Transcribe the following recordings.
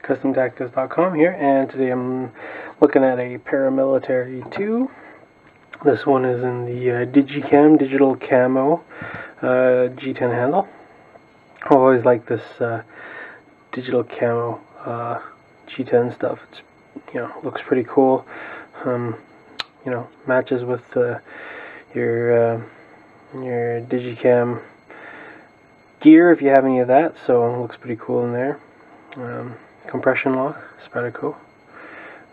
CustomTactics.com here, and today I'm looking at a Paramilitary 2. This one is in the Digicam, digital camo G10 handle. I've always liked this digital camo G10 stuff. It's, looks pretty cool. Matches with your Digicam gear if you have any of that, so it looks pretty cool in there. Compression lock, Spyderco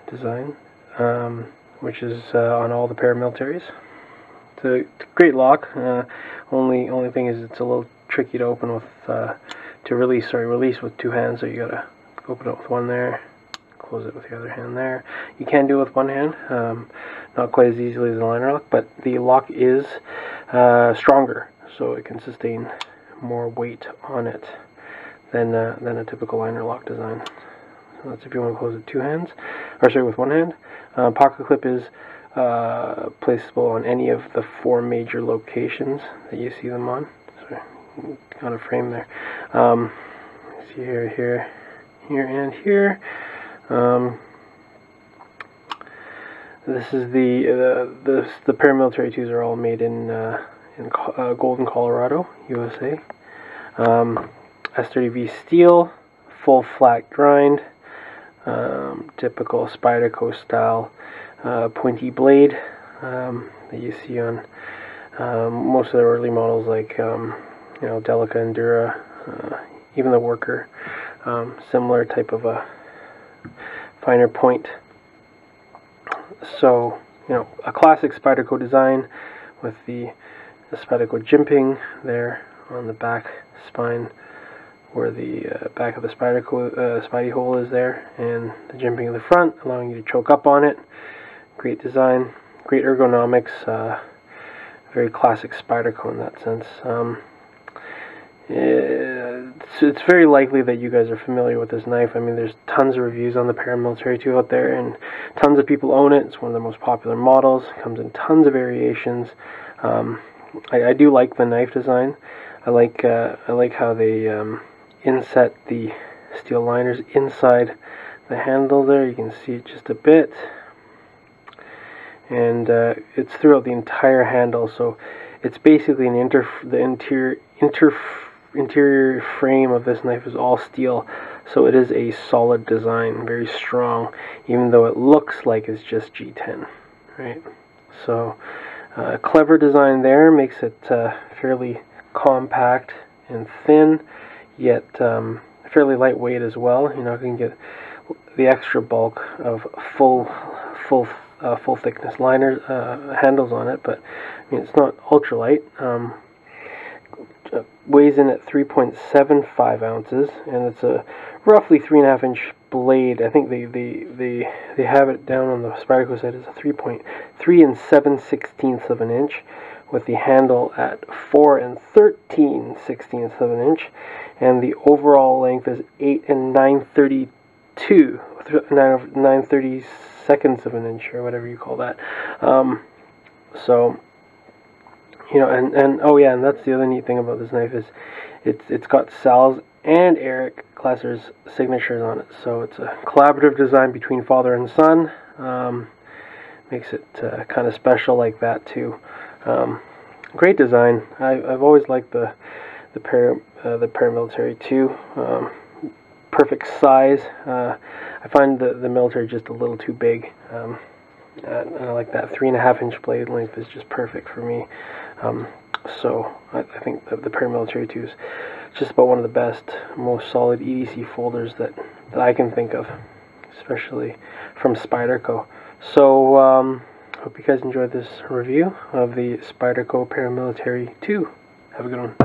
design, which is on all the paramilitaries. It's a great lock. Only thing is it's a little tricky to open with release with two hands. So you gotta open it with one there, close it with the other hand there. You can do it with one hand, not quite as easily as the liner lock, but the lock is stronger, so it can sustain more weight on it than a typical liner lock design. So that's if you want to close it with one hand. Pocket clip is placeable on any of the 4 major locations that you see them on. Sorry, got a frame there. See here, and here. This is the Paramilitary 2s are all made in Golden, Colorado, USA. S30V steel, full flat grind, typical Spyderco style pointy blade that you see on most of the early models, like Delica, Endura, even the Worker. Similar type of a finer point. So a classic Spyderco design with the Spyderco jimping there on the back spine, where the back of the Spidey hole is there, and the jimping in the front, allowing you to choke up on it. Great design, great ergonomics, very classic Spyderco in that sense. It's very likely that you guys are familiar with this knife. I mean, there's tons of reviews on the Paramilitary 2 out there, and tons of people own it. It's one of the most popular models. It comes in tons of variations. I do like the knife design. I like how they inset the steel liners inside the handle there. You can see it just a bit, and it's throughout the entire handle. So it's basically the interior frame of this knife is all steel. So it is a solid design, very strong, even though it looks like it's just G10, right? So clever design there, makes it fairly compact and thin, yet fairly lightweight as well. You're not going to get the extra bulk of full thickness liners handles on it, but I mean, it's not ultralight. Weighs in at 3.75 ounces, and it's a roughly 3.5 inch blade. I think they have it down on the Spyderco side as a 3 7/16 of an inch, with the handle at 4 13/16 of an inch, and the overall length is 8 9/30 seconds of an inch, or whatever you call that. So and oh yeah, and that's the other neat thing about this knife is it's got Sal's and Eric Klesser's signatures on it. So it's a collaborative design between father and son. Makes it kind of special like that too. Great design. I've always liked the Paramilitary 2. Perfect size. I find the military just a little too big. And I like that 3.5 inch blade length is just perfect for me. So I think the Paramilitary 2 is just about one of the best, most solid EDC folders that I can think of, especially from Spyderco. So hope you guys enjoyed this review of the Spyderco Paramilitary 2. Have a good one.